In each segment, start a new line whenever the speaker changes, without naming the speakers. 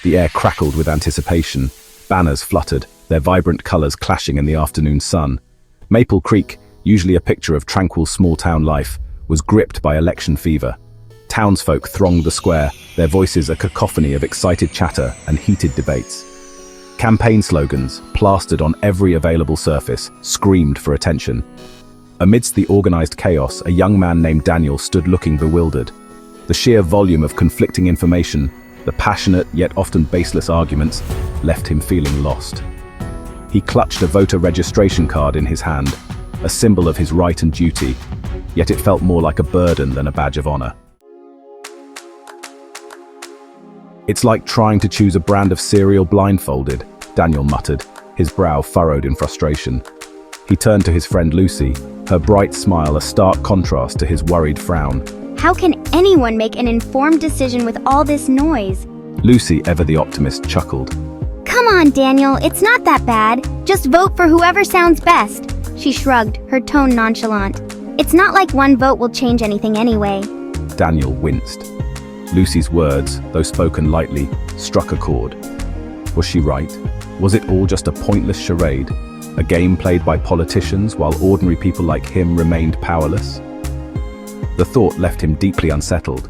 The air crackled with anticipation. Banners fluttered, their vibrant colors clashing in the afternoon sun. Maple Creek, usually a picture of tranquil small-town life, was gripped by election fever. Townsfolk thronged the square, their voices a cacophony of excited chatter and heated debates. Campaign slogans, plastered on every available surface, screamed for attention. Amidst the organized chaos, a young man named Daniel stood looking bewildered. The sheer volume of conflicting information, the passionate yet often baseless arguments, left him feeling lost. He clutched a voter registration card in his hand, a symbol of his right and duty, yet it felt more like a burden than a badge of honor. "It's like trying to choose a brand of cereal blindfolded," Daniel muttered, his brow furrowed in frustration. He turned to his friend Lucy, her bright smile a stark contrast to his worried frown.
"How can anyone make an informed decision with all this noise?"
Lucy, ever the optimist, chuckled.
"Come on, Daniel, it's not that bad. Just vote for whoever sounds best." She shrugged, her tone nonchalant. "It's not like one vote will change anything anyway."
Daniel winced. Lucy's words, though spoken lightly, struck a chord. Was she right? Was it all just a pointless charade? A game played by politicians while ordinary people like him remained powerless? The thought left him deeply unsettled.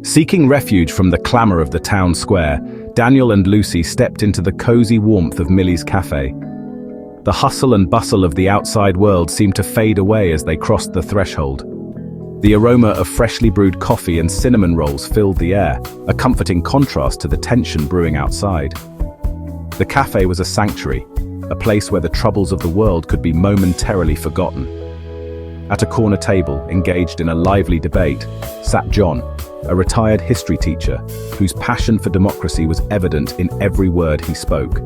Seeking refuge from the clamor of the town square, Daniel and Lucy stepped into the cozy warmth of Millie's cafe. The hustle and bustle of the outside world seemed to fade away as they crossed the threshold. The aroma of freshly brewed coffee and cinnamon rolls filled the air, a comforting contrast to the tension brewing outside. The cafe was a sanctuary, a place where the troubles of the world could be momentarily forgotten. At a corner table, engaged in a lively debate, sat John, a retired history teacher whose passion for democracy was evident in every word he spoke.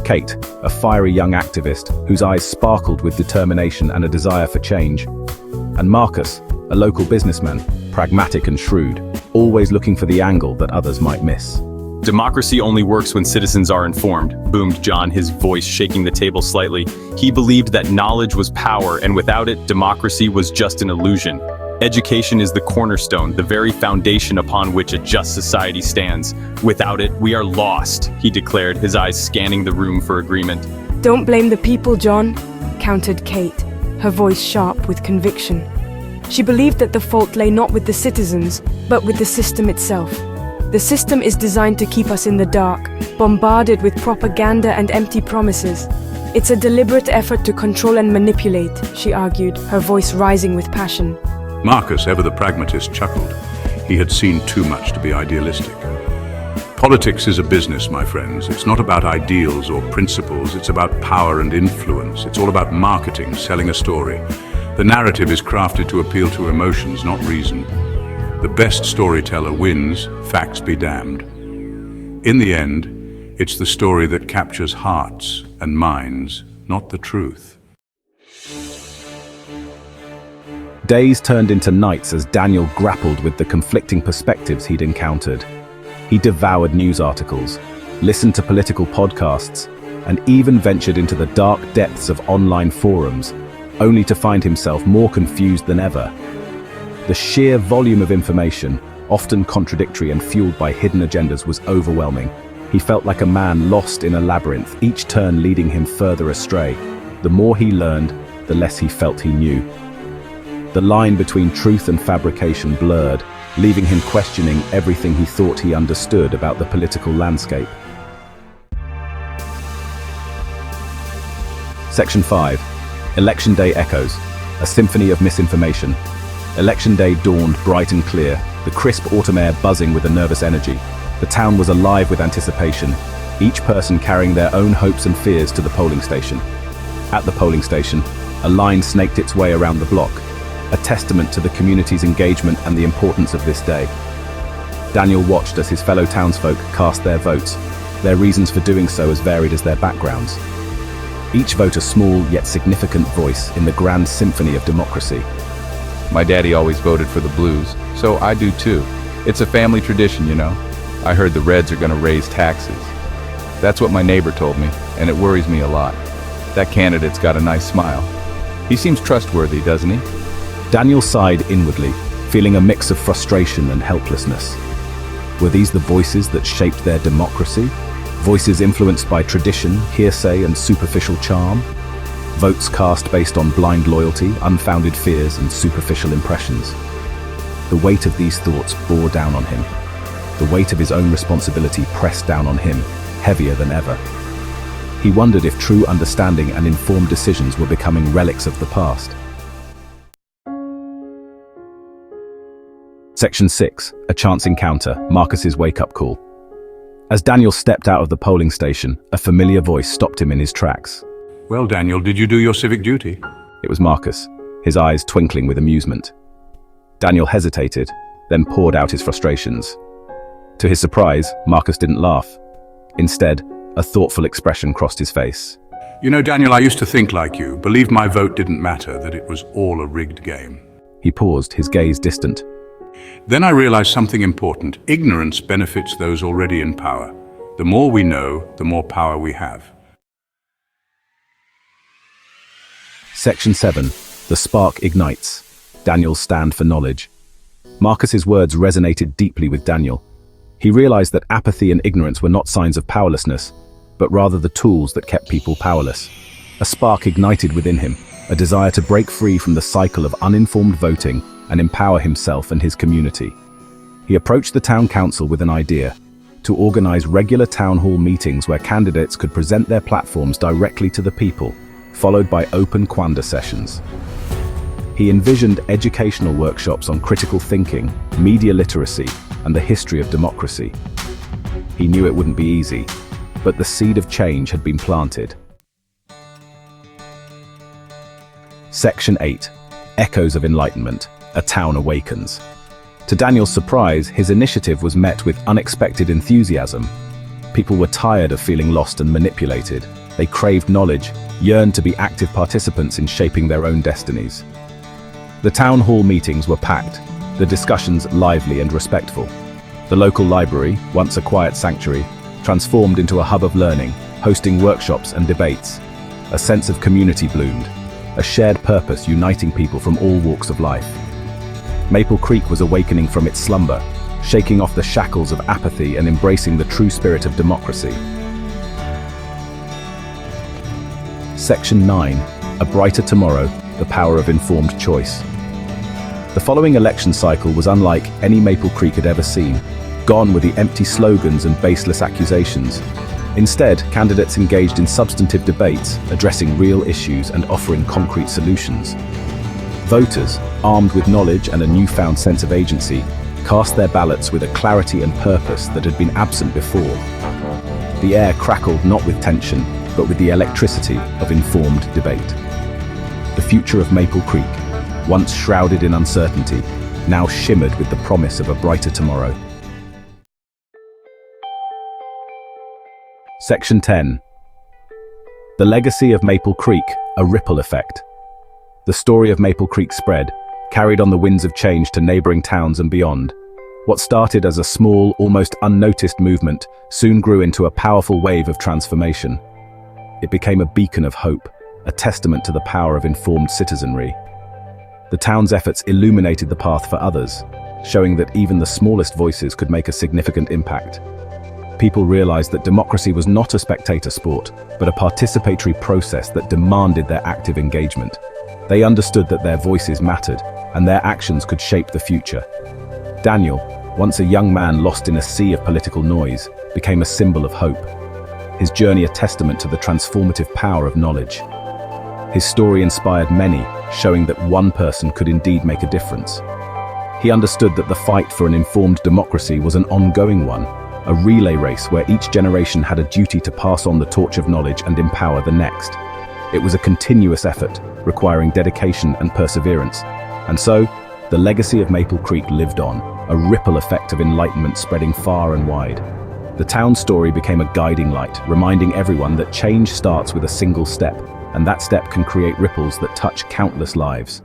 Kate, a fiery young activist whose eyes sparkled with determination and a desire for change. And Marcus, a local businessman, pragmatic and shrewd, always looking for the angle that others might miss.
"Democracy only works when citizens are informed," boomed John, his voice shaking the table slightly. He believed that knowledge was power, and without it, democracy was just an illusion. "Education is the cornerstone, the very foundation upon which a just society stands. Without it, we are lost," he declared, his eyes scanning the room for agreement.
"Don't blame the people, John," countered Kate, her voice sharp with conviction. She believed that the fault lay not with the citizens, but with the system itself. The system is designed to keep us in the dark, bombarded with propaganda and empty promises. It's a deliberate effort to control and manipulate, she argued, her voice rising with passion.
Marcus, ever the pragmatist, chuckled. He had seen too much to be idealistic. Politics is a business, my friends. It's not about ideals or principles. It's about power and influence. It's all about marketing, selling a story. The narrative is crafted to appeal to emotions, not reason. The best storyteller wins, facts be damned. In the end, it's the story that captures hearts and minds, not the truth.
Days turned into nights as Daniel grappled with the conflicting perspectives he'd encountered. He devoured news articles, listened to political podcasts, and even ventured into the dark depths of online forums, only to find himself more confused than ever. The sheer volume of information, often contradictory and fueled by hidden agendas, was overwhelming. He felt like a man lost in a labyrinth, each turn leading him further astray. The more he learned, the less he felt he knew. The line between truth and fabrication blurred, leaving him questioning everything he thought he understood about the political landscape. Section 5. Election Day Echoes, a symphony of misinformation. Election day dawned bright and clear, the crisp autumn air buzzing with a nervous energy. The town was alive with anticipation, each person carrying their own hopes and fears to the polling station. At the polling station, a line snaked its way around the block, a testament to the community's engagement and the importance of this day. Daniel watched as his fellow townsfolk cast their votes, their reasons for doing so as varied as their backgrounds. Each vote a small yet significant voice in the grand symphony of democracy.
My daddy always voted for the Blues, so I do too. It's a family tradition, you know. I heard the Reds are going to raise taxes. That's what my neighbor told me, and it worries me a lot. That candidate's got a nice smile. He seems trustworthy, doesn't he?
Daniel sighed inwardly, feeling a mix of frustration and helplessness. Were these the voices that shaped their democracy? Voices influenced by tradition, hearsay, and superficial charm? Votes cast based on blind loyalty, unfounded fears, and superficial impressions. The weight of these thoughts bore down on him. The weight of his own responsibility pressed down on him, heavier than ever. He wondered if true understanding and informed decisions were becoming relics of the past. Section 6. A chance encounter, Marcus's wake-up call. As Daniel stepped out of the polling station, a familiar voice stopped him in his tracks.
Well, Daniel, did you do your civic duty?
It was Marcus, his eyes twinkling with amusement. Daniel hesitated, then poured out his frustrations. To his surprise, Marcus didn't laugh. Instead, a thoughtful expression crossed his face.
You know, Daniel, I used to think like you, believed my vote didn't matter, that it was all a rigged game.
He paused, his gaze distant.
Then I realized something important. Ignorance benefits those already in power. The more we know, the more power we have.
Section 7. The spark ignites. Daniel's stand for knowledge. Marcus's words resonated deeply with Daniel. He realized that apathy and ignorance were not signs of powerlessness, but rather the tools that kept people powerless. A spark ignited within him, a desire to break free from the cycle of uninformed voting and empower himself and his community. He approached the town council with an idea: to organize regular town hall meetings where candidates could present their platforms directly to the people, followed by open Quanda sessions. He envisioned educational workshops on critical thinking, media literacy, and the history of democracy. He knew it wouldn't be easy, but the seed of change had been planted. Section 8. Echoes of Enlightenment. A town awakens. To Daniel's surprise, his initiative was met with unexpected enthusiasm. People were tired of feeling lost and manipulated. They craved knowledge, yearned to be active participants in shaping their own destinies. The town hall meetings were packed, the discussions lively and respectful. The local library, once a quiet sanctuary, transformed into a hub of learning, hosting workshops and debates. A sense of community bloomed, a shared purpose uniting people from all walks of life. Maple Creek was awakening from its slumber, shaking off the shackles of apathy and embracing the true spirit of democracy. Section 9. A brighter tomorrow, the power of informed choice. The following election cycle was unlike any Maple Creek had ever seen. Gone were the empty slogans and baseless accusations. Instead, candidates engaged in substantive debates, addressing real issues and offering concrete solutions. Voters, armed with knowledge and a newfound sense of agency, cast their ballots with a clarity and purpose that had been absent before. The air crackled not with tension, but with the electricity of informed debate. The future of Maple Creek, once shrouded in uncertainty, now shimmered with the promise of a brighter tomorrow. Section 10. The legacy of Maple Creek, a ripple effect. The story of Maple Creek spread, carried on the winds of change to neighboring towns and beyond. What started as a small, almost unnoticed movement soon grew into a powerful wave of transformation. It became a beacon of hope, a testament to the power of informed citizenry. The town's efforts illuminated the path for others, showing that even the smallest voices could make a significant impact. People realized that democracy was not a spectator sport, but a participatory process that demanded their active engagement. They understood that their voices mattered, and their actions could shape the future. Daniel, once a young man lost in a sea of political noise, became a symbol of hope. His journey a testament to the transformative power of knowledge. His story inspired many, showing that one person could indeed make a difference. He understood that the fight for an informed democracy was an ongoing one, a relay race where each generation had a duty to pass on the torch of knowledge and empower the next. It was a continuous effort, requiring dedication and perseverance. And so, the legacy of Maple Creek lived on, a ripple effect of enlightenment spreading far and wide. The town's story became a guiding light, reminding everyone that change starts with a single step, and that step can create ripples that touch countless lives.